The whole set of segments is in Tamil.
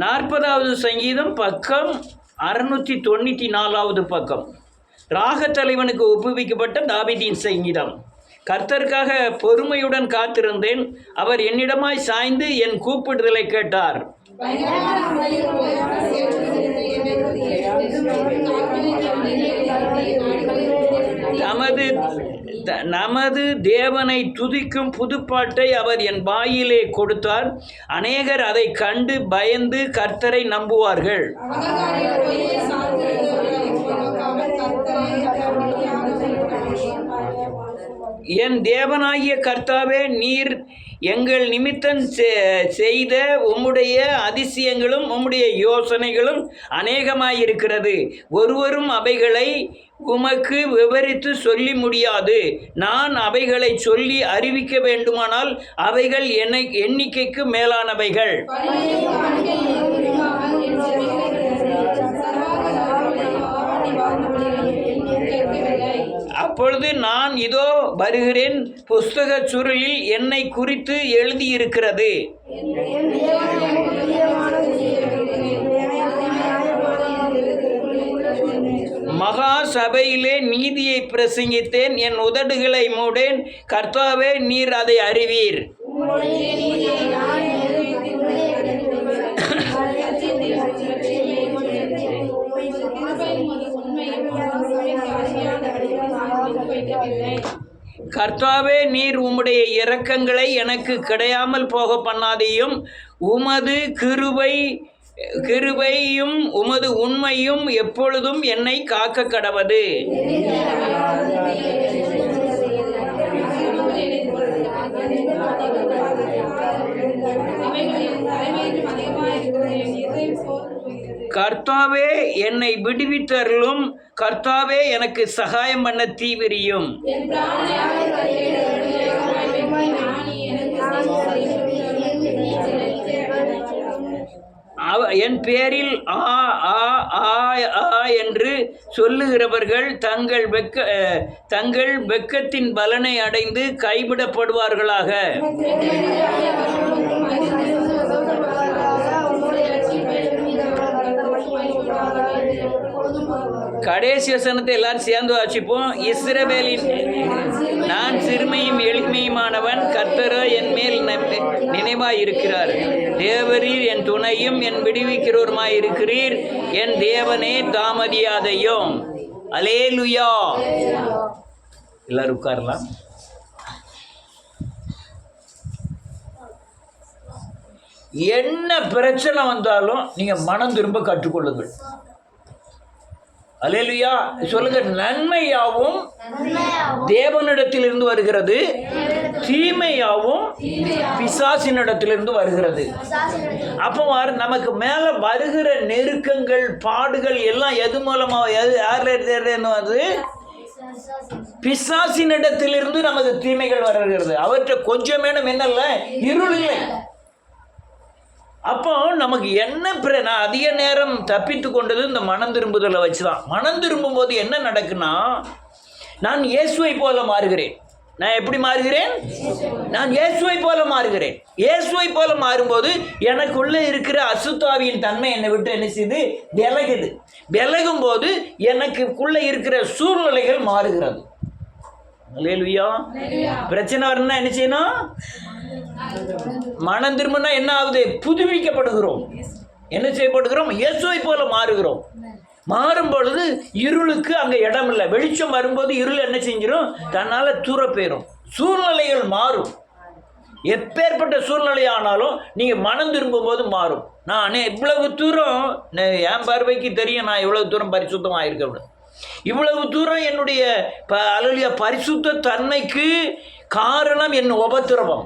40வது சங்கீதம் பக்கம் 694வது பக்கம். ராகத்தலைவனுக்கு ஒப்புவிக்கப்பட்ட தாவீதின் சங்கீதம். கர்த்தருக்காக பொறுமையுடன் காத்திருந்தேன், அவர் என்னிடமாய் சாய்ந்து என் கூப்பிடுதலை கேட்டார். நமது தேவனை துதிக்கும் புதுப்பாட்டை அவர் என் வாயிலே கொடுத்தார். அநேகர் அதை கண்டு பயந்து கர்த்தரை நம்புவார்கள். என் தேவனாகிய கர்த்தாவே, நீர் எங்கள் நிமித்தம் செய்த உம்முடைய அதிசயங்களும் உம்முடைய யோசனைகளும் அநேகமாயிருக்கிறது. ஒருவரும் அவைகளை உமக்கு விவரித்து சொல்லி முடியாது. நான் அவைகளை சொல்லி அறிவிக்க வேண்டுமானால் அவைகள் எண்ணிக்கைக்கு மேலானவைகள். அப்பொழுது நான் இதோ வருகிறேன், புஸ்தக சுருளில் என்னை குறித்து எழுதியிருக்கிறது. மகா சபையிலே நீதியை பிரசங்கித்தேன், என் உதடுகளை மூடேன். கர்த்தாவே, நீர் அதை அறிவீர். கர்த்தாவே, நீர் உம்முடைய இரக்கங்களை எனக்கு கிடையாமல் போக பண்ணாதையும், உமது கிருபையும் உமது உண்மையும் எப்பொழுதும் என்னை காக்க கடவது. கர்த்தாவே, என்னை விடுவித்தருளும். கர்த்தாவே, எனக்கு சகாயம் பண்ண தீவிரியும். என் பேரில் ஆ ஆ ஆ என்று சொல்லுகிறவர்கள் தங்கள் வெட்கத்தின் பலனை அடைந்து கைவிடப்படுவார்களாக. கடைசி வசனத்தை எல்லாரும் சேர்ந்து வாசிப்போம். இஸ்ரவேலின் நான் சிறுமையும் எளிமையுமானவன், கர்த்தரோ என் மேல் நினைவாய் இருக்கிறார். தேவரீர் என் துணையும் என் விடுவிக்கிறவருமாய் இருக்கிறீர். என் தேவனே, தாமதியாதையும். அல்லேலூயா. எல்லாரும் உட்காரலாம். என்ன பிரச்சனை வந்தாலும் நீங்க மனம் திரும்ப கற்றுக்கொள்ளுங்கள். அல்லேலூயா. சொல்லுங்க. நன்மையாவும் தேவனிடத்திலிருந்து வருகிறது, தீமையாவும் பிசாசினிடத்திலிருந்து வருகிறது. அப்போ நமக்கு மேல வருகிற நெருக்கங்கள், பாடுகள் எல்லாம் எது மூலமா, யாரு? பிசாசினிடத்திலிருந்து நமக்கு தீமைகள் வருகிறது. அவற்றை கொஞ்சமேனும் என்னல்ல, இருள் இல்லை. அப்போ நமக்கு என்ன நான் அதிக நேரம் தப்பித்து கொண்டது இந்த மனம் திரும்புதலை வச்சுதான். மனம் திரும்பும் போது என்ன நடக்குன்னா, நான் இயேசுவை போல மாறுகிறேன். நான் எப்படி மாறுகிறேன்? நான் இயேசுவை போல மாறுகிறேன். இயேசுவை போல மாறும்போது எனக்குள்ள இருக்கிற அசுத்தாவியின் தன்மை என்னை விட்டு என்ன செய்யுது? விலகுது. விலகும் போது எனக்குள்ள இருக்கிற சூழ்நிலைகள் மாறுகிறது. அல்லேலூயா. பிரச்சனை வரணும்னா என்ன செய்யணும்? மனம் திரும்பினா என்ன ஆகுது? புதுப்பிக்கப்படுகிறோம். என்ன செய்யப்படுகிறோம்? இயேசுவை போல மாறுகிறோம். மாறும் பொழுது இருளுக்கு அங்கே இடம் இல்லை. வெளிச்சம் வரும்போது இருள் என்ன செஞ்சிடும்? தன்னால் தூர போயிடும். சூழ்நிலைகள் மாறும். எப்பேற்பட்ட சூழ்நிலை ஆனாலும் நீங்கள் மனம் திரும்பும் போது மாறும். நான் இவ்வளவு தூரம் என் பார்வைக்கு தெரியும், நான் இவ்வளவு தூரம் பரிசுத்தமாக இருக்க. இவ்வளவு தூரம் என்னுடைய பரிசுத்த தன்மைக்கு காரணம் என் உபத்திரவம்.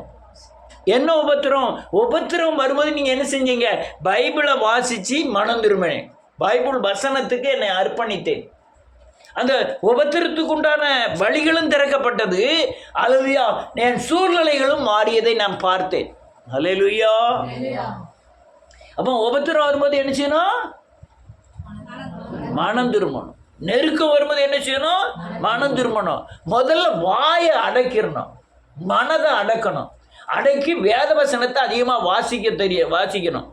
என்ன உபத்திரம் வரும்போது நீங்கள் என்ன செஞ்சீங்க? பைபிளை வாசித்து மனம் திரும்பினேன். பைபிள் வசனத்துக்கு என்னை அர்ப்பணித்தேன். அந்த உபத்திரத்துக்கு உண்டான வழிகளும் திறக்கப்பட்டது. அல்லேலூயா. என் சூழ்நிலைகளும் மாறியதை நான் பார்த்தேன். அல்லேலூயா. அப்போ உபத்திரம் வரும்போது என்ன செய்யணும்? மனம் திரும்பணும். நெருக்கம் வரும்போது என்ன செய்யணும்? மனம் திரும்பணும். முதல்ல வாயை அடக்கிடணும், மனதை அடக்கணும். அடக்கி வேத வசனத்தை அதிகமாக வாசிக்கணும்.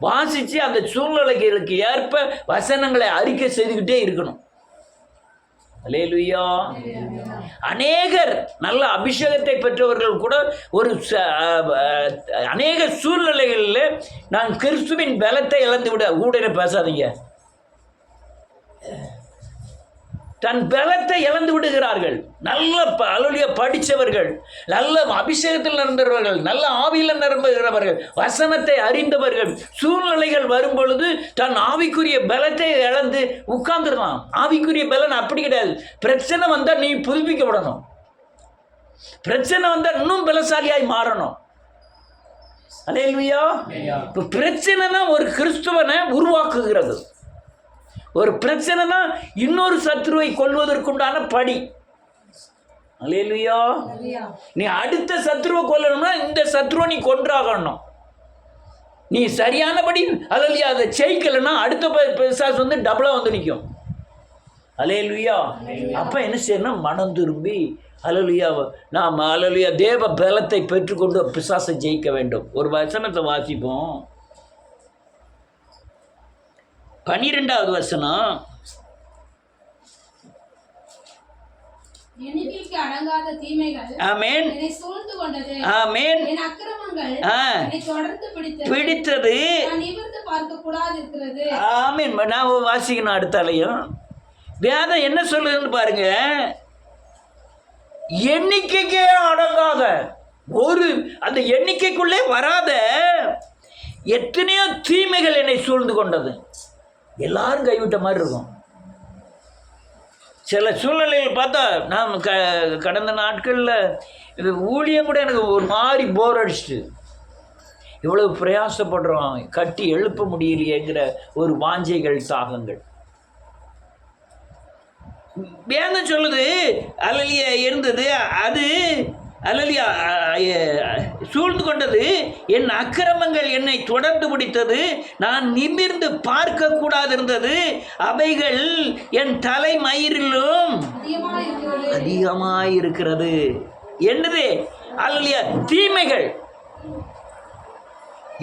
வாசித்து அந்த சூழ்நிலைகளுக்கு ஏற்ப வசனங்களை அறிக்கை செய்துக்கிட்டே இருக்கணும். அல்லேலூயா. அநேகர் நல்ல அபிஷேகத்தை பெற்றவர்கள் கூட ஒரு அநேக சூழ்நிலைகளில் நான் கிறிஸ்துவின் பலத்தை இழந்து விட ஊடக பேசாதீங்க, தன் பலத்தை இழந்து விடுகிறார்கள். நல்ல அலுவலிய படித்தவர்கள், நல்ல அபிஷேகத்தில் நிரம்புகிறவர்கள், நல்ல ஆவியில் நிரம்புகிறவர்கள், வசனத்தை அறிந்தவர்கள், சூழ்நிலைகள் வரும் பொழுது தன் ஆவிக்குரிய பலத்தை இழந்து உட்கார்ந்துடலாம். ஆவிக்குரிய பலன் அப்படி கிடையாது. பிரச்சனை வந்தால் நீ புதுப்பிக்கப்படணும், பிரச்சனை வந்தால் இன்னும் பலசாலியாய் மாறணும். அல்லேலூயா. இப்போ பிரச்சனை தான் ஒரு கிறிஸ்துவனை உருவாக்குகிறது. ஒரு பிரச்சனைனா இன்னொரு சத்ருவை கொல்வதற்குண்டான படி. அல்லேலூயா. நீ அடுத்த சத்ருவை கொல்லணும்னா இந்த சத்ருவை நீ கொன்றாகணும். நீ சரியானபடி அல்லேலூயா அதை ஜெயிக்கலைன்னா அடுத்த பிசாசு வந்து டபுளாக வந்து நிற்கும். அல்லேலூயா. அப்போ என்ன செய்யணும்? மனம் திரும்பி அல்லேலூயா நாம் அல்லேலூயா தேவ பலத்தை பெற்றுக்கொண்டு பிசாசை ஜெயிக்க வேண்டும். ஒரு வசனத்தை வாசிப்போம். 12வது வசனம். எண்ணிக்கைக்கு அடங்காத தீமைகள் ஆமென் என்னை சூழ்ந்து கொண்டது. ஆமென். என் அக்கிரமங்கள் என்னை தொடர்ந்து பிடித்தது. நான் நிமிர்ந்து பார்க்க கூடாது இருக்கிறது. ஆமென். நான் வாசிக்கணும் அடுத்தாலையும். வேதம் என்ன சொல்லுதுன்னு பாருங்க. எண்ணிக்கைக்கே அடங்காத ஒரு அந்த எண்ணிக்கைக்குள்ளே வராத எத்தனையோ தீமைகள் என்னை சூழ்ந்து கொண்டது. எல்லாரும் கைவிட்ட மாதிரி இருக்கும். சில சூழ்நிலைகள் பார்த்தா நான் கடந்த நாட்களில் ஊழியம் கூட எனக்கு ஒரு மாதிரி போர் அடிச்சிட்டு, இவ்வளவு பிரயாசப்படுறோம் கட்டி எழுப்ப முடியலையேங்கிற ஒரு வாஞ்சைகள் தாகங்கள். வேதம் சொல்லுது அல்லேலூயா இருந்தது, அது அல்லேலூயா சூழ்ந்து கொண்டது. என் அக்கிரமங்கள் என்னை தொடர்ந்து பிடித்தது. நான் நிமிர்ந்து பார்க்க கூடாது இருந்தது. அவைகள் என் தலைமயிரிலும் அதிகமாயிருக்கிறது. என்னது? அல்லேலூயா தீமைகள்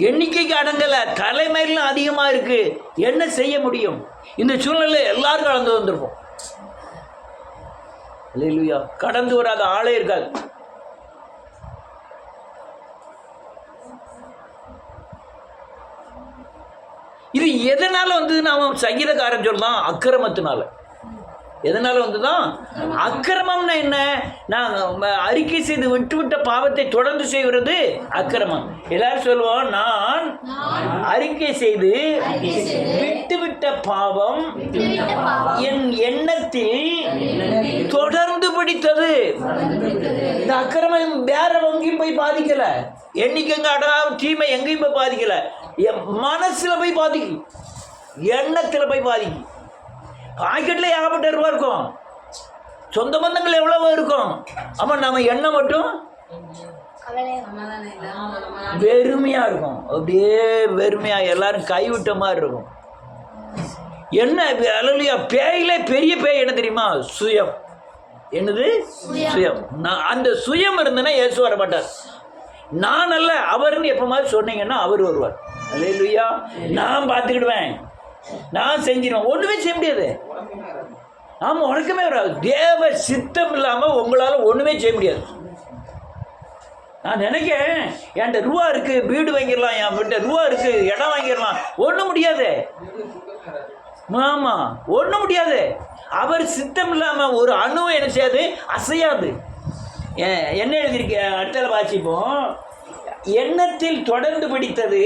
எண்ணிக்கைக்கு அடங்கல, தலைமயிரிலும் அதிகமாக இருக்கு. என்ன செய்ய முடியும்? இந்த சூழ்நிலை எல்லாரும் கடந்து வந்திருப்போம். அல்லேலூயா. கடந்து வராத ஆளே இருக்காது. இது எதனால வந்ததுன்னு அவன் சங்கீதக்காரன் சொல்லலாம், அக்கிரமத்தினால. எதனால வந்துதான்? அக்கிரமம்னா என்ன? நான் அறிக்கை செய்து விட்டுவிட்ட பாவத்தை தொடர்ந்து செய்கிறது அக்கிரமம். எல்லாரும் சொல்லுவோம், நான் அறிக்கை செய்து விட்டுவிட்ட பாவம் என் எண்ணத்தில் தொடர்ந்து பிடித்தது. இந்த அக்கிரமம் வேற எங்கேயும் போய் பாதிக்கல, எண்ணிக்கைங்க அடங்காத தீமை எங்கேயும் போய் பாதிக்கல, என் மனசுல போய் பாதிக்கும், எண்ணத்துல போய் பாதிக்கும். பாக்கெட்ல ஏகப்பட்ட ரூபா இருக்கும், சொந்த பந்தங்கள் எவ்வளவோ இருக்கும். ஆமா, நம்ம எண்ணம் மட்டும் வெறுமையா இருக்கும். அப்படியே வெறுமையா எல்லாரும் கைவிட்ட மாதிரி இருக்கும். என்ன அல்லேலூயா, பேயிலே பெரிய பேய் என்ன தெரியுமா? சுயம். என்னது? சுயம். நான் அந்த சுயம் இருந்தேன்னா இயேசு வர மாட்டார். நான் அல்ல அவர்னு எப்போ மாதிரி சொன்னீங்கன்னா அவர் வருவார். அல்லேலூயா. நான் பார்த்துக்கிடுவேன், நான் செஞ்சிருவேன். ஒன்றுமே செய்ய முடியாது. ஆமாம், உனக்குமே வராது. தேவ சித்தம் இல்லாமல் உங்களால் ஒன்றுமே செய்ய முடியாது. நான் நினைக்கிறேன், என்கிட்ட ரூபா இருக்குது, வீடு வாங்கிடலாம், என் வீட்டை ரூபா இருக்குது, இடம் வாங்கிடலாம். ஒன்றும் முடியாது. ஆமாம், ஒன்றும் முடியாது. அவர் சித்தம் இல்லாமல் ஒரு அணு என்ன செய்யாது? அசையாது. என்ன எழுதியிருக்க? அடுத்த வாசிப்போம். எண்ணத்தில் தொடர்ந்து பிடித்தது.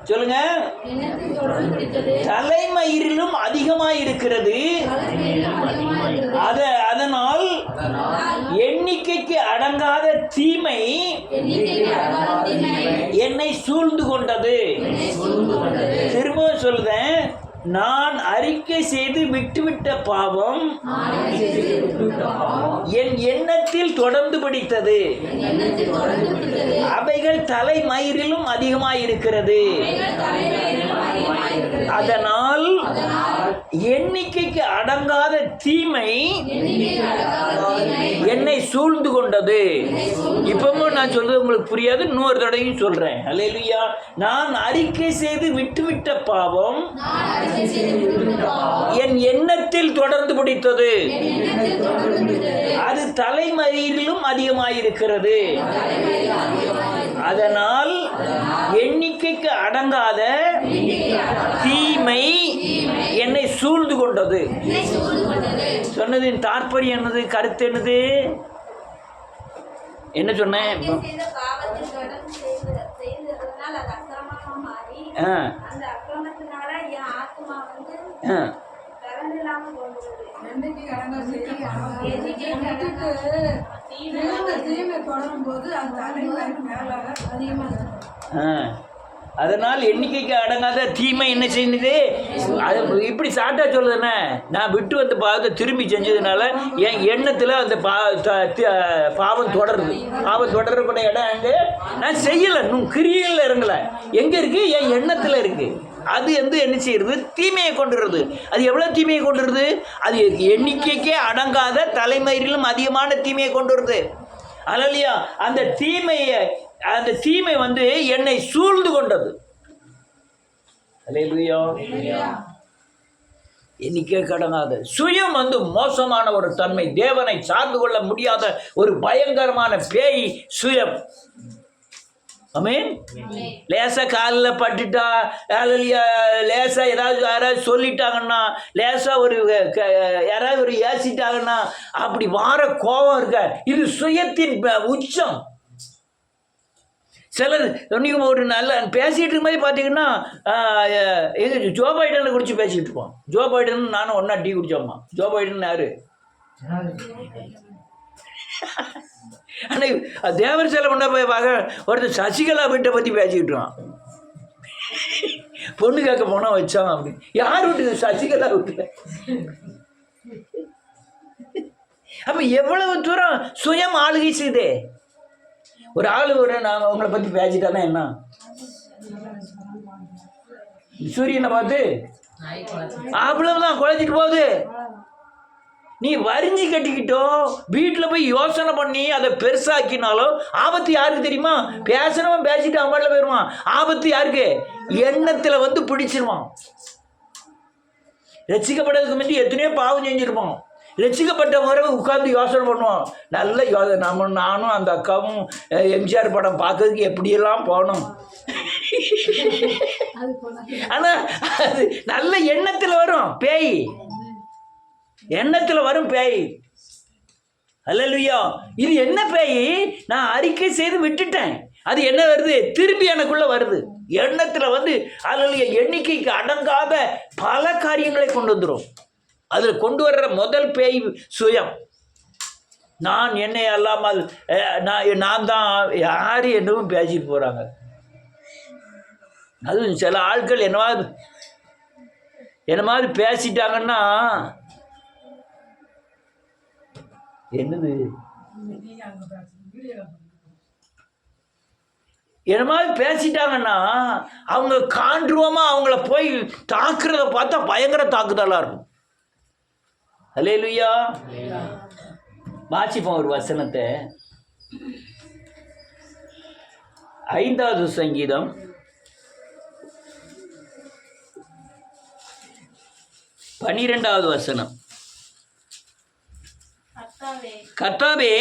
சொல்லுங்க. தலைமயிரிலும் அதிகமாயிருக்கிறது. அதனால் எண்ணிக்கைக்கு அடங்காத தீமை என்னை சூழ்ந்து கொண்டது. திரும்பவும் சொல்றேன், நான் அறிக்கை செய்து விட்டுவிட்ட பாவம் என் எண்ணத்தில் தொடர்ந்து பிடித்தது. அவைகள் தலைமயிரிலும் அதிகமாயிருக்கிறது. அதனால் எண்ணிக்கைக்கு அடங்காத தீமை என்னை சூழ்ந்து கொண்டது. இப்பவும் நான் சொல்றது உங்களுக்கு புரியாது, இன்னொரு தடவையும் சொல்றேன். அல்லேலூயா. நான் அறிக்கை செய்து விட்டுவிட்ட பாவம் என் எண்ணத்தில் தொடர்ந்து பிடித்தது. அது தலைமயிரிலும் அதிகமாயிருக்கிறது. அதனால் எண்ணிக்கைக்கு அடங்காத தீமை என்னை சூழ்ந்து கொண்டது. சொன்னதின் தாற்பயம் என்னது, கருத்து என்னது? என்ன சொன்னேன்? அதனால் எண்ணிக்கைக்கு அடங்காத தீமை என்ன செய்யுது? அது இப்படி சாட்டா சொல்லுதுண்ணே, நான் விட்டு வந்த பாவத்தை திரும்பி செஞ்சதுனால என் எண்ணத்தில் அந்த பாவம் தொடருது. பாவம் தொடரக்கூடிய இடம் எங்கே? நான் செய்யலை, இன்னும் கிரியையில் இறங்கலை. எங்கே இருக்குது? என் எண்ணத்தில் இருக்குது. அது என்ன செய்யறது? தீமையை கொண்டுறது. அது எவ்வளோ தீமையை கொண்டுருது? அது எண்ணிக்கைக்கே அடங்காத தலைமயிரிலும் அதிகமான தீமையை கொண்டு வருது. அல்லையா? அந்த தீமை என்னை சூழ்ந்து கொண்டது. அல்லேலூயா. எண்ணிக்கை கடங்காத சுயம் மோசமான ஒரு தன்மை. தேவனை சார்ந்து கொள்ள முடியாத ஒரு பயங்கரமான பேய் சுயம். ஆமென். லேசா காலில் பட்டுட்டா, லேசா யாராவது சொல்லிட்டாங்கன்னா, லேசா யாராவது ஏசிட்டாங்கன்னா அப்படி வார கோபம் இருக்க. இது சுயத்தின் உச்சம். சிலர் ஒரு நல்ல பேசிகிட்டு இருக்கும் போது பார்த்தீங்கன்னா, எங்கள் ஜோ பைடனை குறித்து பேசிகிட்டு இருப்போம். ஜோ பைடன் நானும் ஒன்றா டீ குடித்தோம்மா. ஜோ பைடன் யாரு? ஆனால் தேவர் சிலை கொண்டா போய் பார்க்க ஒருத்தர் சசிகலா வீட்டை பற்றி பேசிக்கிட்டுருவான். பொண்ணு கேட்க போனால் வச்சான் அப்படி. யார் வீட்டு? சசிகலா வீட்டில். அப்போ எவ்வளவு தூரம் சுயம் ஆளுகை செய்தே. ஒரு ஆள் நான் உங்களை பற்றி பேசிட்டானா என்ன? சூரியனை பார்த்து அவ்வளவுதான் குறைச்சிட்டு போகுது. நீ வரிஞ்சு கட்டிக்கிட்டோ வீட்டில் போய் யோசனை பண்ணி அதை பெருசாக்கினாலும் ஆபத்து யாருக்கு தெரியுமா? பேசணும் பேசிட்டு அவன் பாட்டில் போயிடுவான். ஆபத்து யாருக்கு? எண்ணத்தில் பிடிச்சிருவான். ரசிக்கப்பட்டதுக்கு முன்னாடி எத்தனையோ பாவம் செஞ்சுருப்பான். ரசிக்கப்பட்ட முறை உட்காந்து யோசனை பண்ணுவோம். நல்ல யோசனை. நானும் அந்த அக்காவும் எம்ஜிஆர் படம் பார்க்கறதுக்கு எப்படியெல்லாம் போனோம். ஆனால் அது நல்ல எண்ணத்தில் வரும் பேய். எண்ணத்தில் வரும் பேய். அல்லேலூயா. இது என்ன பேய்? நான் அறிக்கை செய்து விட்டுட்டேன். அது என்ன வருது? திரும்பி எனக்குள்ள வருது. எண்ணத்தில் அல்லேலூயா எண்ணிக்கைக்கு அடங்காத பல காரியங்களை கொண்டு வந்துடும். அதில் கொண்டு வர்ற முதல் பேய் சுயம். நான் என்னை அல்லாமல் நான் தான் யார் என்னவும் பேசிட்டு போகிறாங்க. அதுவும் சில ஆட்கள் என்ன மாதிரி பேசிட்டாங்கன்னா, என்னது என்ன மாதிரி பேசிட்டாங்கன்னா அவங்க காண்ட்ருவமா அவங்கள போய் தாக்குறத பார்த்தா பயங்கர தாக்குதலாக இருக்கும். அல்லேலூயா. வாசிப்போம் ஒரு வசனத்தை. 5வது சங்கீதம் 12வது வசனம். கர்த்தாவே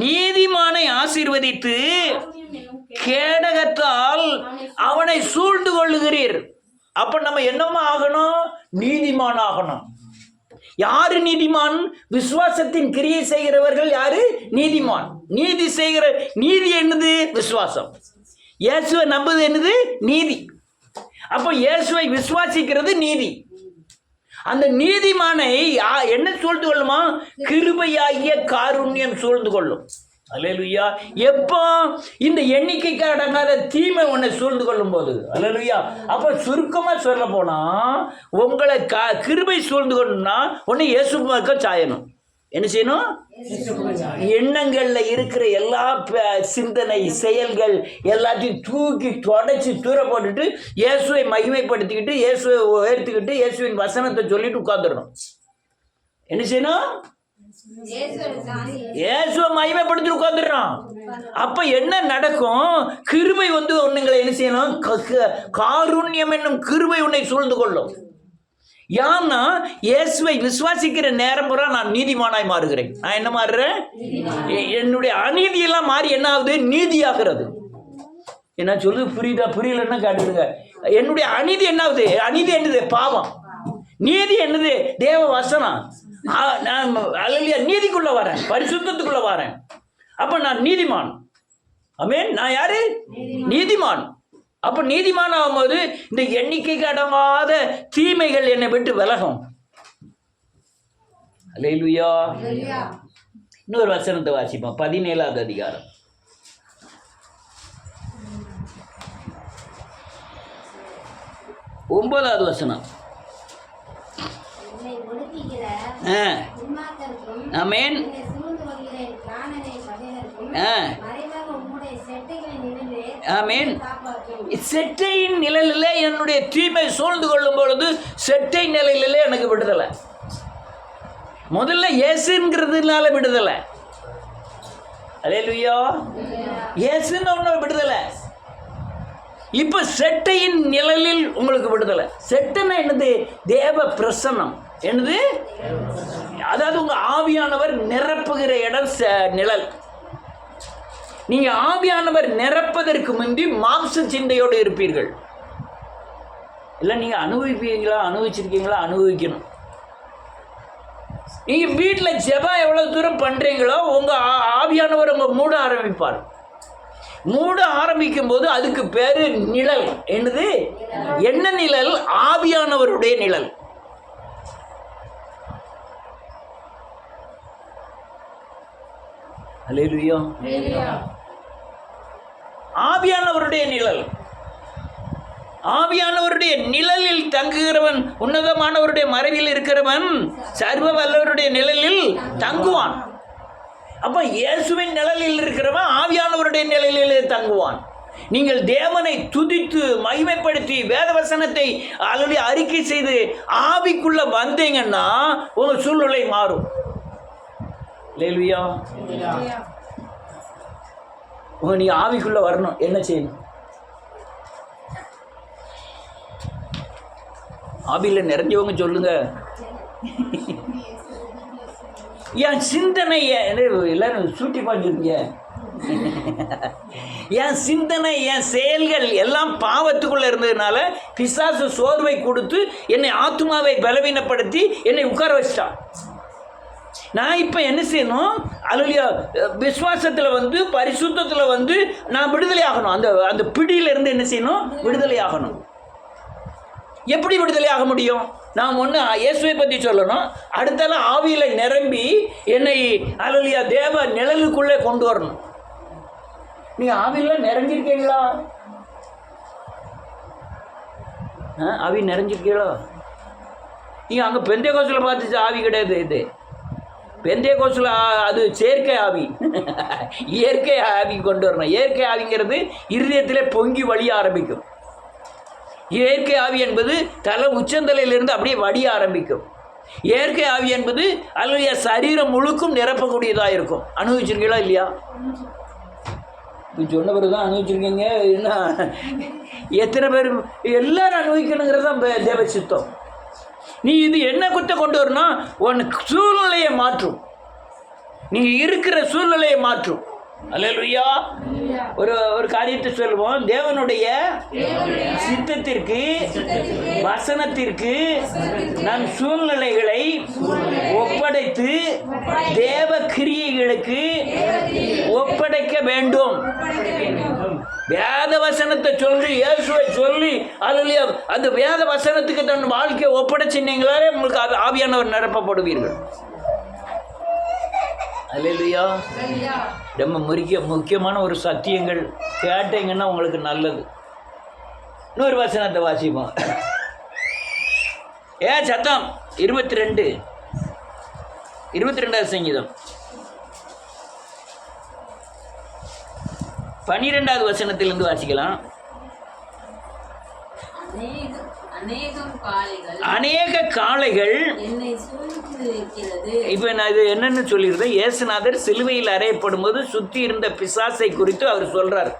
நீதிமானை ஆசீர்வதித்து கேடகத்தால் அவனை சூழ்ந்து கொள்ளுகிறீர். அப்ப நம்ம என்னமா ஆகணும்? நீதிமான் ஆகணும். யாரு நீதிமான்? விசுவாசத்தின் கிரியை செய்கிறவர்கள் யாரு? நீதிமான். நீதி செய்கிற நீதி என்னது? விசுவாசம். இயேசுவை நம்புது என்னது? நீதி. அப்போ இயேசுவை விசுவாசிக்கிறது நீதி. அந்த நீதிமானை என்ன சூழ்ந்து கொள்ளுமா? கிருபையாகிய காருண்யம் சூழ்ந்து கொள்ளும். அல்லேலூயா. எப்போ? இந்த எண்ணிக்கைக்கு அடங்காத தீமை உன்னை சூழ்ந்து கொள்ளும் போது. அல்லேலூயா. அப்போ சுருக்கமாக சொல்ல போனா, உங்களை கிருபை சூழ்ந்து கொள்ளும்னா ஒன்று இயேசு பக்கம் சாயணும். என்ன செய்யணும்? எண்ணங்கள்ல இருக்கிற எல்லா சிந்தனை செயல்கள் எல்லாத்தையும் தூக்கி தொடச்சி தூர போட்டுட்டு இயேசுவை மகிமைப்படுத்திக்கிட்டு இயேசுவை உயர்த்திக்கிட்டு இயேசுவின் வசனத்தை சொல்லிட்டு உட்கார்ந்துடணும். என்ன செய்யணும்? இயேசுவை மகிமைப்படுத்தி உட்கார்ந்துடுறோம். அப்ப என்ன நடக்கும்? கிருபை உன்னை என்ன செய்யணும்? காருண்யம் என்னும் கிருபை உன்னை சூழ்ந்து கொள்ளும். ஏன்னா இயேசுவை விசுவாசிக்கிற நேரம் பூரா நான் நீதிமானாய் மாறுகிறேன். நான் என்ன மாறுறேன்? என்னுடைய அநீதியெல்லாம் மாறி என்ன ஆகுது? நீதியாகிறது. என்ன சொல்லுது? புரியுதா? புரியலன்னா காட்டுதுங்க. என்னுடைய அநீதி என்ன ஆகுது? அநீதி என்னது? பாவம். நீதி என்னது? தேவ வசனம். நான் நீதிக்குள்ள வரேன், பரிசுத்தத்துக்குள்ள வரேன். அப்ப நான் நீதிமான். ஆமென். நான் யாரு? நீதிமான். அப்ப நீதிமான் ஆகும்போது இந்த எண்ணிக்கைக்கு அடங்காத தீமைகள் என்னை விட்டு விலகும். அல்லேலூயா. இன்னொரு வசனத்தை வாசிப்போம். 17வது அதிகாரம் 9வது வசனம். ஆமென். ஆமென். செட்டையின் நிழலிலே என்னுடைய தீமை சூழ்ந்து கொள்ளும் பொழுது செட்டை நிலையிலே எனக்கு விடுதலை. முதல்ல இயேசுங்கிறதுனால விடுதலை. அல்லேலூயா. இயேசுன்னு ஒன்று விடுதலை. இப்ப செட்டையின் நிழலில் உங்களுக்கு விடுதலை. செட்டைன்னா என்னது? தேவ பிரசன்னம். என்னது? அதாவது உங்க ஆவியானவர் நிரப்புகிற இடம் நிழல். நீங்க ஆவியானவர் நிரப்பதற்கு முந்தி மாம்ச சிந்தையோடு இருப்பீர்கள். இல்லை நீங்க அனுபவிப்பீங்களா? அனுபவிச்சிருக்கீங்களா? அனுபவிக்கணும். நீங்க வீட்டில் ஜெபம் எவ்வளவு தூரம் பண்றீங்களோ உங்க ஆவியானவர் உங்க மூட ஆரம்பிப்பார். மூட ஆரம்பிக்கும் போது அதுக்கு பேரு நிழல். என்னது? என்ன நிழல்? ஆவியானவருடைய நிழல். அல்லேலூயா. ஆவியானவருடைய நிழல். ஆவியானவருடைய நிழலில் தங்குகிறவன் உன்னதமானவருடைய மறைவில் இருக்கிறவன் சர்வ வல்லவருடைய நிழலில் தங்குவான். அப்ப இயேசுவின் நிழலில் இருக்கிறவன் ஆவியானவருடைய நிழலிலே தங்குவான். நீங்கள் தேவனை துதித்து மகிமைப்படுத்தி வேதவசனத்தை ஆல்ரெடி அறிக்கை செய்து ஆவிக்குள்ள வந்தீங்கன்னா உங்க சூழ்நிலை மாறும். அல்லேலூயா. நீ ஆவிக்குள்ள வரணும். என்ன செய்யணும்? ஆவியில நிறைஞ்சவங்க சொல்லுங்க. என் சிந்தனை எல்லாரும் சூட்டி பாஞ்சிருங்க. என் சிந்தனை என் செயல்கள் எல்லாம் பாவத்துக்குள்ள இருந்ததுனால பிசாசு சோர்வை கொடுத்து என்னை ஆத்மாவை பலவீனப்படுத்தி என்னை உட்கார வச்சிட்டான். நான் இப்போ என்ன செய்யணும்? அல்லேலூயா. விசுவாசத்தில் பரிசுத்தத்தில் நான் விடுதலை ஆகணும். அந்த பிடியிலிருந்து என்ன செய்யணும்? விடுதலை ஆகணும். எப்படி விடுதலை ஆக முடியும்? நான் ஒன்று இயேசுவை பற்றி சொல்லணும். அடுத்தால ஆவியில் நிரம்பி என்னை அல்லேலூயா தேவ நிழலுக்குள்ளே கொண்டு வரணும். நீங்கள் ஆவியில் நிறைஞ்சிருக்கீங்களா? ஆவி நிறைஞ்சிருக்கீங்களா? நீங்கள் அங்கே பெந்தேகோஸ்தில் பார்த்துச்சு ஆவி கிடையாது. இது பெந்தேகோஸ்தில் அது செயற்கை ஆவி. இயற்கை ஆவி கொண்டு வரணும். இயற்கை ஆவிங்கிறது இருதயத்திலே பொங்கி வழிய ஆரம்பிக்கும். இயற்கை ஆவி என்பது தலை உச்சந்தலையிலிருந்து அப்படியே வடிய ஆரம்பிக்கும். இயற்கை ஆவி என்பது அல்லது சரீரம் முழுக்கும் நிரப்பக்கூடியதாக இருக்கும். அனுபவிச்சிருக்கீங்களா? இல்லையா? சொன்ன பிறகு தான் அனுபவிச்சிருக்கீங்க. என்ன எத்தனை பேர்? எல்லாரும் அனுபவிக்கணுங்கிறது தான் தேவ சித்தம். நீ இது என்ன குத்தை கொண்டு வரணும்? உனக்கு சூழ்நிலையை மாற்றும். நீங்க இருக்கிற சூழ்நிலையை மாற்றும். அல்லேலூயா. ஒரு காரியத்தை சொல்லுவோம். தேவனுடைய சித்தத்திற்கு வசனத்திற்கு நம் சூழ்நிலைகளை ஒப்படைத்து தேவ கிரியைகளுக்கு ஒப்படைக்க வேண்டும். வேத வசனத்தை சொல்லி இயேசுவை சொல்லி அல்லேலூயா அந்த வேத வசனத்துக்கு தன் வாழ்க்கையை ஒப்படைச்சினீங்களே உங்களுக்கு ஆவியானவர் நிரப்பப்படுவீர்கள். அல்லேலூயா. ரொம்ப முக்கியமான ஒரு சத்தியங்கள் கேட்டீங்கன்னா உங்களுக்கு நல்லது. இன்னொரு வசனத்தை வாசிப்போம். சத்தம் 22 22வது சங்கீதம் 12வது வசனத்திலிருந்து வாசிக்கலாம். அநேக காளைகள் என்னை சூழ்ந்து இருக்கிறது. இப்போ நான் இது என்னன்னு சொல்லியிருந்தேன். இயேசுநாதர் சிலுவையில் அறையப்படும் போது சுற்றி இருந்த பிசாசை குறித்து அவர் சொல்றார்.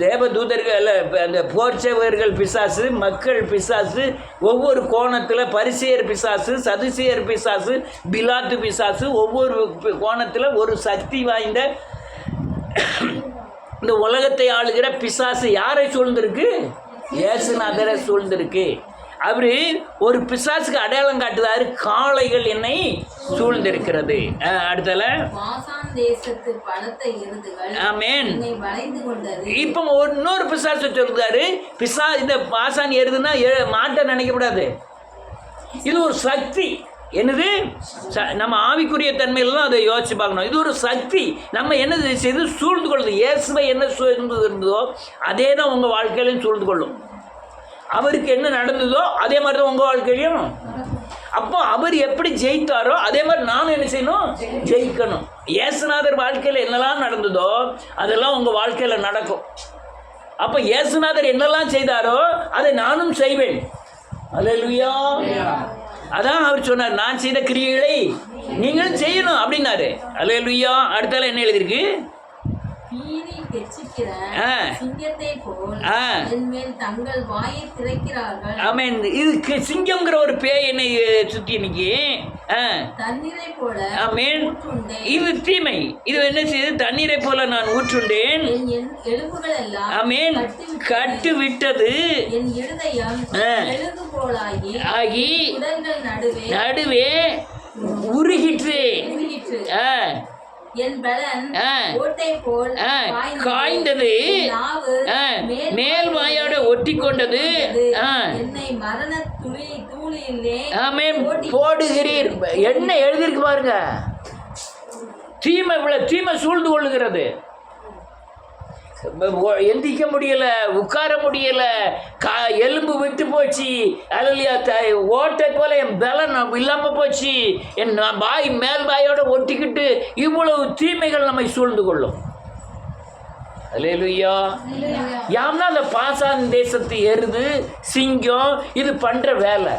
தேவதூதர்கள், அந்த போர்ச்சவர்கள் பிசாசு, மக்கள் பிசாசு, ஒவ்வொரு கோணத்தில் பரிசேயர் பிசாசு, சதுசேயர் பிசாசு, பிலாத்து பிசாசு, ஒவ்வொரு கோணத்தில் ஒரு சக்தி வாய்ந்த இந்த உலகத்தை ஆளுகிற பிசாசு யாரை சூழ்ந்திருக்கு? இயேசுநாதரை சூழ்ந்திருக்கு. அவரு ஒரு பிசாசுக்கு அடையாளம் காட்டுதாரு, காளைகள் என்னை சூழ்ந்திருக்கிறது. அடுத்தல ஆமென். இப்போ இன்னொரு பிசாசு சொல்றாரு. இந்த பாசான் எருதுன்னா மாட்டை நினைக்கக்கூடாது. இது ஒரு சக்தி. என்னது? நம்ம ஆவிக்குரிய தன்மையிலாம் அதை யோசிச்சு பார்க்கணும். இது ஒரு சக்தி. நம்ம என்ன செய்து சூழ்ந்து கொள்ளுது. இயேசுவை என்ன சூழ்ந்து இருந்ததோ அதே தான் உங்கள் வாழ்க்கையிலையும் சூழ்ந்து கொள்ளும். அவருக்கு என்ன நடந்ததோ அதே மாதிரி தான் உங்கள் வாழ்க்கையிலையும். அப்போ அவர் எப்படி ஜெயித்தாரோ அதே மாதிரி நானும் என்ன செய்யணும்? ஜெயிக்கணும். இயேசுநாதர் வாழ்க்கையில் என்னெல்லாம் நடந்ததோ அதெல்லாம் உங்கள் வாழ்க்கையில் நடக்கும். அப்போ இயேசுநாதர் என்னெல்லாம் செய்தாரோ அதை நானும் செய்வேன். அல்லேலூயா. அதான் அவர் சொன்னார், நான் செய்த கிரியைகளை நீங்கள் செய்யணும் அப்படின்னாரு. அல்லேலூயா. அடுத்தால என்ன எழுதியிருக்கு? ஆமென். இது சிங்கம்ங்கிற ஒரு பேய் என்னை சுத்தி இன்னைக்கு. ஆமென். இது தீமை. இது என்ன செய்யுது? தண்ணீரை போல நான் ஊற்றுண்டேன். ஆமென். கட்டு விட்டது ஆகி நடுவே உருகிற்று. காய்ந்தது, மேல் வாயோட ஒட்டி கொண்டது. போடுகிறீர். என்ன எழுதியிருக்கு பாருங்க. தீமை தீமை சூழ்ந்து கொள்ளுகிறது. எந்திக்க முடியல, உட்கார முடியல, எலும்பு விட்டு போச்சு. அல்லையா, ஓட்டை போல என் பலம் இல்லாமல் போச்சு. என் வாய் மேல் வாயோட ஒட்டிக்கிட்டு இவ்வளவு தீமைகள் நம்மை சூழ்ந்து கொள்ளும். அல்லேலூயா. யாம்னா அந்த பாசான் தேசத்து எருது, சிங்கம் இது பண்ற வேலை.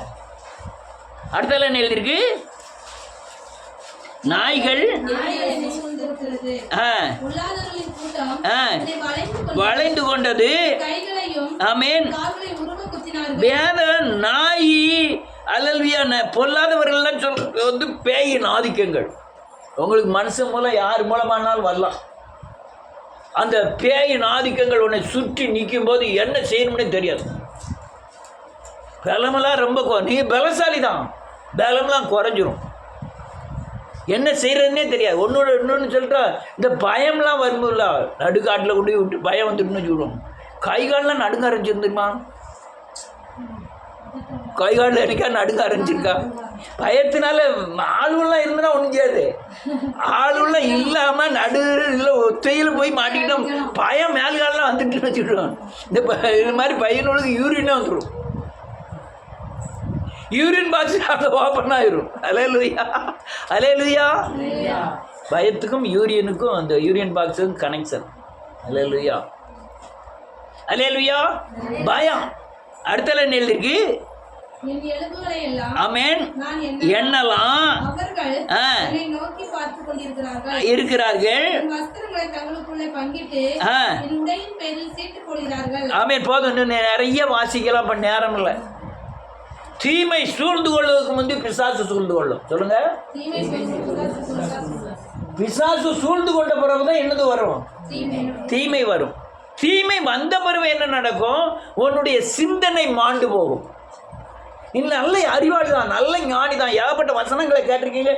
அடுத்தால என்ன எழுதிருக்கு? நாய்கள் வளைந்து கொண்டது. ஆமென். வேத நாய் அல்லல்வியா பொல்லாதவர்கள் சொல்றது பேயின் ஆதிக்கங்கள். உங்களுக்கு மனுஷன் மூலம் யார் மூலமானாலும் வரலாம். அந்த பேயின் ஆதிக்கங்கள் உன்னை சுற்றி நிற்கும் போது என்ன செய்யணும்னே தெரியாது. பலமெல்லாம் ரொம்ப நீ பலசாலி தான், பலமெல்லாம் குறைஞ்சிரும். என்ன செய்கிறதுனே தெரியாது. இன்னொன்று சொல்லிட்டா இந்த பயம்லாம் வரும்போதுல நடுக்காட்டில் கொண்டு விட்டு பயம் வந்துட்டுன்னு சொல்லுவோம். கைகாலெலாம் நடுங்க ஆரம்பிச்சிருந்துருமா? கைகாலில் எனக்கா நடுங்க ஆரம்பிச்சிருக்கா? பயத்தினால ஆளுலாம் இருந்துன்னா ஒன்றும் செய்யாது. ஆளுலாம் இல்லாமல் இல்லை ஒத்தையில் போய் மாட்டிக்கிட்டோம். பயம் மேல்காலெலாம் வந்துட்டுன்னு வச்சுக்கிடுவோம். இது மாதிரி பையனுக்கு யூரினே வந்துடும். யூரின் பாக்ஸ் அங்கே ஓப்பன் ஆயிரும். அல்லேலூயா. அல்லேலூயா. பயத்துக்கும் யூரியனுக்கும் அந்த யூரியன் பாக்ஸுக்கும் கனெக்ஷன். அல்லேலூயா. அல்லேலூயா. பயம். அடுத்தல என்ன எழுதிருக்கு? ஆமென். எண்ணலாம் இருக்கிறார்கள். ஆமென். போதும், நிறைய வாசிக்கலாம், பண்ண நேரம் இல்லை. தீமை சூழ்ந்து கொள்வதற்கு முந்தைய பிசாசு சூழ்ந்து கொள்ளும். சொல்லுங்க. பிசாசு சூழ்ந்து கொண்ட பிறகுதான் என்னது வரும்? தீமை வரும். தீமை வந்த பிறகு என்ன நடக்கும்? உன்னுடைய சிந்தனை மாண்டு போகும். நீ நல்ல அறிவாளி தான், நல்ல ஞானி தான், ஏகப்பட்ட வசனங்களை கேட்டிருக்கீங்க,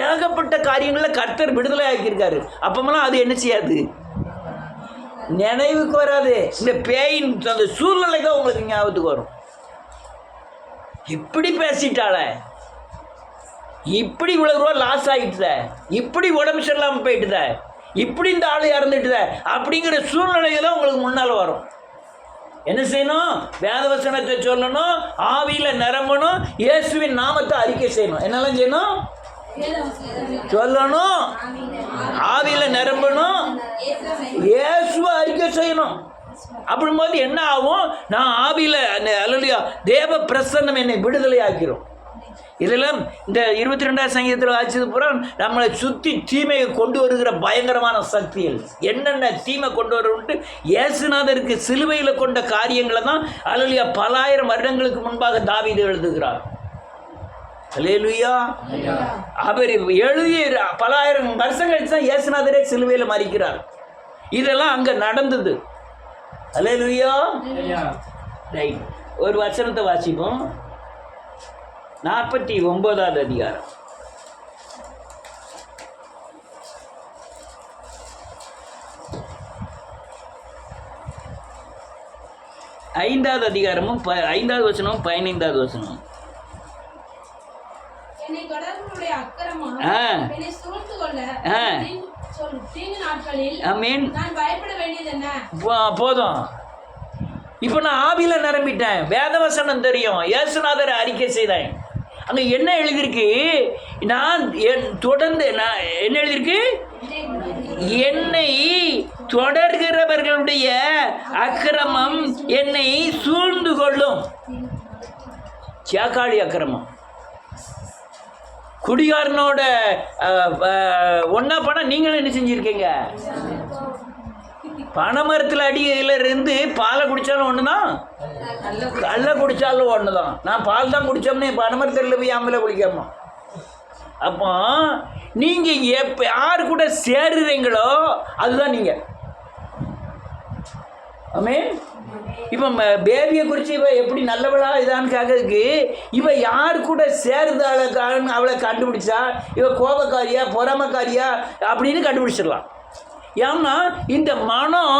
ஏகப்பட்ட காரியங்களில் கர்த்தர் விடுதலை ஆக்கியிருக்காரு. அப்பமெல்லாம் அது என்ன செய்யாது? நினைவுக்கு வராது. இந்த பேயின் அந்த சூழ்நிலை தான் உங்களுக்கு ஞாபகத்துக்கு வரும். இப்படி பேசிட்டாள, இப்படி இவ்வளவு ரூபா லாஸ் ஆகிட்டுத, இப்படி உடம்பு சரியில்லாமல் போயிட்டுத, இப்படி இந்த ஆள் இறந்துட்டுத அப்படிங்கிற சூழ்நிலைகள் தான் உங்களுக்கு முன்னால் வரும். என்ன செய்யணும்? வேதவசனத்தை சொல்லணும், ஆவியில் நிரம்பணும், இயேசுவின் நாமத்தை அறிக்கை செய்யணும். என்னெல்லாம் செய்யணும்? சொல்லணும், ஆவியில நிரம்பணும், இயேசுவை அறிக்கை செய்யணும். அப்படிங்கும்போது என்ன ஆகும்? நான் ஆவியில அல்லையா தேவ பிரசன்னம் என்னை விடுதலை ஆக்கிறோம். இதெல்லாம் இந்த 22ஆம் சங்கீதத்தில் வாசிச்சது பூரா நம்மளை சுற்றி தீமையை கொண்டு வருகிற பயங்கரமான சக்திகள் என்னென்ன தீமை கொண்டு வரும்ட்டு இயேசுநாதருக்கு சிலுவையில் கொண்ட காரியங்களை தான் அல்லையா பல ஆயிரம் வருடங்களுக்கு முன்பாக தாவீது எழுதுகிறார். அல்லேலூயா. அவர் எழுதிய பல ஆயிரம் வருஷம் கழிச்சு தான் இயேசுநாதரே சிலுவையில் மரிக்கிறார். இதெல்லாம் அங்கே நடந்தது. அல்லேலூயா. ரைட், ஒரு வசனத்தை வாசிப்போம். 49வது அதிகாரம். ஐந்தாவது அதிகாரமும் 5வது வசனமும் 15வது வசனம். என்னை தொடர்புடைய அக்கிரமம் என்னை சூழ்ந்து கொள்ள தீங்கு நாட்களில் ஆமென். நான் பயப்பட வேண்டியது என்ன? போதும். இப்போ நான் ஆவியில நிரம்பிட்டேன், வேதவசனம் தெரியும், இயேசுநாதரை அறிக்கை செய்தேன். அங்கே என்ன எழுதியிருக்கு? நான் தொடர்ந்து என்ன எழுதியிருக்கு? என்னை தொடர்கிறவர்களுடைய அக்கிரமம் என்னை சூழ்ந்து கொள்ளும். சாக்காளி அக்கிரமம், குடிகாரனோட ஒன்றா பணம் நீங்களும் என்ன செஞ்சுருக்கீங்க? பனைமரத்தில் அடியில் இருந்து பாலை குடித்தாலும் ஒன்று தான், கல்ல குடித்தாலும் ஒன்று தான். நான் பால் தான் குடித்தோம்னே பனைமரத்தில் போய் ஆம்பளை குடிக்காம. அப்போ நீங்கள் எப்போ யார் கூட சேருறீங்களோ அதுதான் நீங்கள். ஆமென். இப்போ பேபியை குறித்து இவ எப்படி நல்லவளா இதான்னு கேட்கறதுக்கு இவ யார் கூட சேருதாள அவளை கண்டுபிடிச்சா இவ கோபக்காரியா பொறாமக்காரியா அப்படின்னு கண்டுபிடிச்சிடலாம். ஏன்னா இந்த மனம்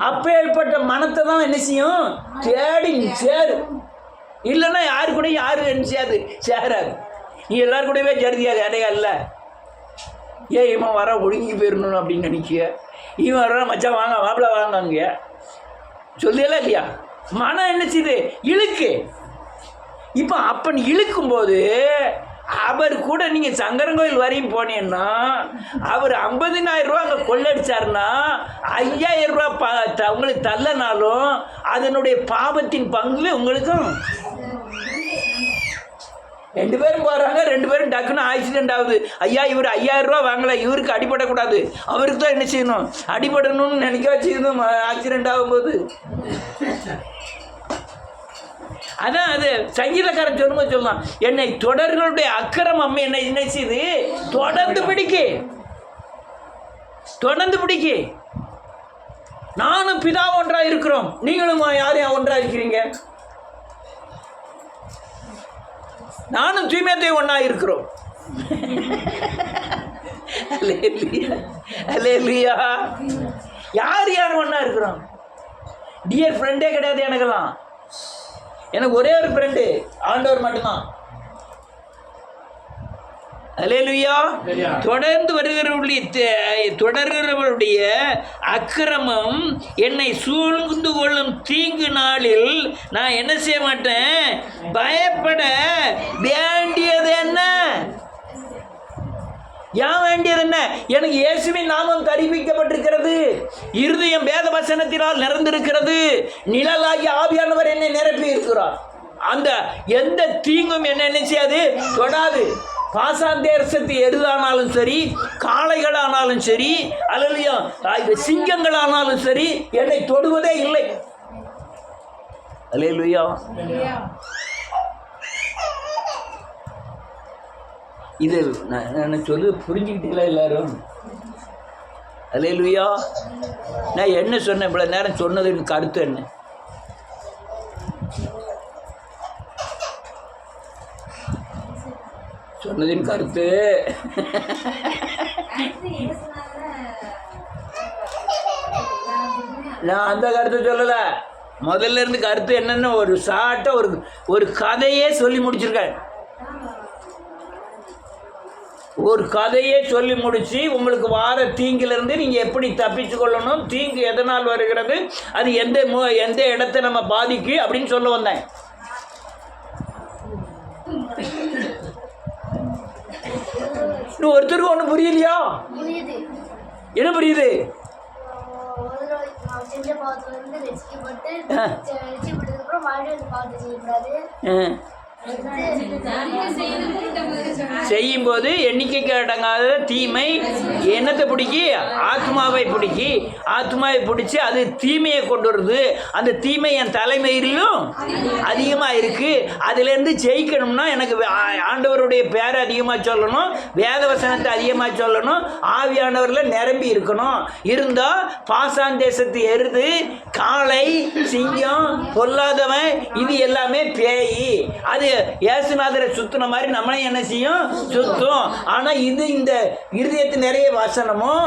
அப்பேற்பட்ட மனத்தை தான் என்ன செய்யும்? தேடி சேரும். இல்லைன்னா யாரு கூட யாரும் என்ன செய்யாது, சேராது. நீ எல்லாரும் கூடவே ஜருதியாது இடையா இல்லை. ஏன் இவன் வர ஒழுங்கி போயிடணும் அப்படின்னு நினைக்கிய, இவன் வர மச்சான் வாங்க மாப்பிள்ள வாங்க சொல்லியெல்லாம் இல்லையா? மனம் என்ன செய்யுது? இழுக்கு. இப்போ அப்பன் இழுக்கும்போது அவர் கூட நீங்கள் சங்கரங்கோயில் வரையும் போனீங்கன்னா அவர் 50,000 ரூபா அங்கே கொள்ளடிச்சாருன்னா 5,000 ரூபா உங்களுக்கு தள்ளனாலும் அதனுடைய பாவத்தின் பங்கு உங்களுக்கும். 2 பேரும் போகிறாங்க, 2 பேரும் டக்குன்னு ஆக்சிடென்ட் ஆகுது. ஐயா இவர் 5,000 ரூபா வாங்கலை, இவருக்கு அடிபடக்கூடாது, அவருக்கு தான் என்ன செய்யணும்? அடிபடணும்னு நினைக்க வச்சுக்கணும் ஆக்சிடென்ட் ஆகும்போது. அதான் அது சங்கீதக்காரன் சொல்லும்போது சொல்லலாம், என்னை தொடர்களுடைய அக்கிரமம் என்னை என்ன செய்து தொடர்ந்து பிடிக்கு. நானும் பிதா ஒன்றாக இருக்கிறோம், நீங்களும் யாரையும் ஒன்றாக இருக்கிறீங்க. நானும் தூய்மையத்தை ஒன்றா இருக்கிறோம். அல்லேலூயா. யார் ஒன்றா இருக்கிறோம்? டியர் ஃப்ரெண்டே கிடையாது எனக்கெல்லாம். எனக்கு ஒரே ஒரு ஃப்ரெண்டு, ஆண்டவர் மட்டும்தான். அல்லேலூயா. தொடர்ந்து தொடர்கிறவருடைய அக்கிரமம் என்னை சூழ்ந்து கொள்ளும் தீங்கு நாளில் நான் என்ன செய்ய மாட்டேன்? பயப்பட வேண்டியது என்ன? ஏன் வேண்டியது என்ன? எனக்கு இயேசுவின் நாமம் தரிப்பிக்கப்பட்டிருக்கிறது, இருதயம் வேத வசனத்தினால் நிறந்திருக்கிறது, நிழலாகி ஆவியானவர் என்னை நிரப்பி இருக்கிறார். அந்த எந்த தீங்கும் என்ன செய்யாது, தொடாது. பாசாந்தேசத்து எருதானாலும் சரி, காளைகளானாலும் சரி, அல்லது சிங்கங்களானாலும் சரி என்னை தொடுவதே இல்லை. அல்லேலூயா. இது நான் சொல்லு புரிஞ்சுக்கிட்டீங்களா எல்லாரும்? அல்லேலூயா. நான் என்ன சொன்னேன் இவ்வளோ நேரம்? சொன்னதுக்கு கருத்து என்ன? சொன்னதின் கருத்து நான் அந்த கருத்தை சொல்லலை. முதல்ல இருந்து கருத்து என்னென்னு ஒரு ஷார்ட்டாக ஒரு கதையே சொல்லி முடிச்சிருக்கேன். ஒரு கதையே சொல்லி முடித்து உங்களுக்கு வார தீங்கிலிருந்து நீங்கள் எப்படி தப்பிச்சு கொள்ளணும், தீங்கு எதனால் வருகிறது, அது எந்த இடத்தை நம்ம பாதிக்கு அப்படின்னு சொல்ல வந்தேன். இன்னும் ஒருத்தருக்கு ஒன்றும் புரியலையா? புரியுது. என்ன புரியுது? நான் செஞ்ச பாவத்துல இருந்து ரசிக்கப்பட்டு ஆ. ரசிக்கப்பட்டதுக்கு அப்புறம் மறுபடியும் அந்த பாவத்தை செய்யக்கூடாது. செய்யும்போது எண்ணிக்கைக்கு அடங்காத தீமை என்னத்தை பிடிக்கி? ஆத்மாவை பிடிக்கி. ஆத்மாவை பிடிச்சி அது தீமையை கொண்டு வருது. அந்த தீமை என் தலைமையிலும் அதிகமாக இருக்குது. அதுலேருந்து ஜெயிக்கணும்னா எனக்கு ஆண்டவருடைய பேரை அதிகமாக சொல்லணும், வேத வசனத்தை அதிகமாக சொல்லணும், ஆவியானவரில் நிரம்பி இருக்கணும். இருந்தால் பாசான் தேசத்து எருது, காளை, சிங்கம், பொல்லாதவன் இது எல்லாமே பேய். அது இயேசுநாதரை சுத்தின மாதிரி நம்மளையும் என்ன செய்யும்? சுத்தும். ஆனால் இது இந்த இருதயத்து நிறைய வசனமும்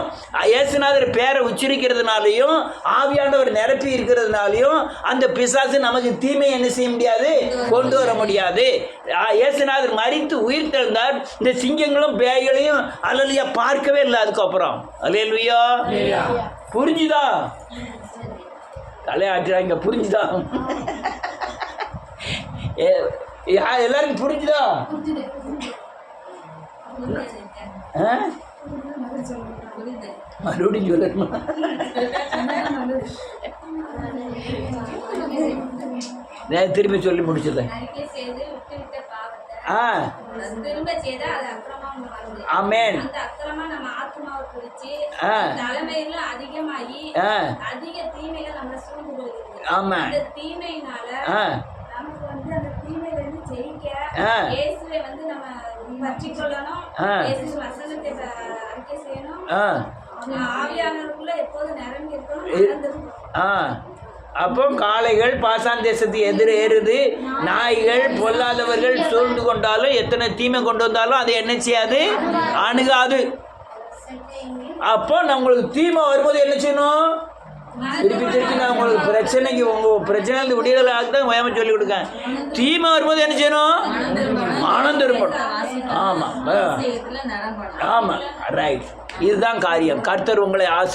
இயேசுநாதர் பேரை உச்சரிக்கிறதுனாலையும் ஆவியானவர் நிரப்பி இருக்கிறதுனாலையும் அந்த பிசாசு நமக்கு தீமை என்ன செய்ய முடியாது? கொண்டு வர முடியாது. இயேசுநாதர் மரித்து உயிர் தெழுந்தார். இந்த சிங்கங்களும் பேய்களையும் அல்லையா பார்க்கவே இல்லை. அதுக்கப்புறம் அல்லேலூயா. புரிஞ்சுதா? தலையாட்டுறாங்க. புரிஞ்சுதா? எல்லாருக்கும் புரிஞ்சுதா? மறுபடியும் சொல்லணுமா? திருப்பி சொல்லி முடிச்சிருந்தேன். ஆமென். ஆமா. அப்போ காளைகள் பாசான் தேசத்து எதிர ஏறுது, நாய்கள் பொல்லாதவர்கள் சூழ்ந்து கொண்டாலும் எத்தனை தீமை கொண்டு வந்தாலும் அதை என்ன செய்யாது? அணுகாது. அப்போ நம்மளுக்கு தீமை வரும்போது என்ன செய்யணும்? திருப்பி நான் உங்களுக்கு பிரச்சனைக்கு உங்கள் பிரச்சனை விடியலை தான் வேகமாக சொல்லி கொடுக்கேன். தீமை வரும்போது என்ன செய்யணும்? ஆனந்தம் திரும்பணும். ஆமாம் ஆமாம், ரைட். இதுதான் காரியம். கர்த்தர் உங்களை ஆசீர்வதிப்பார்.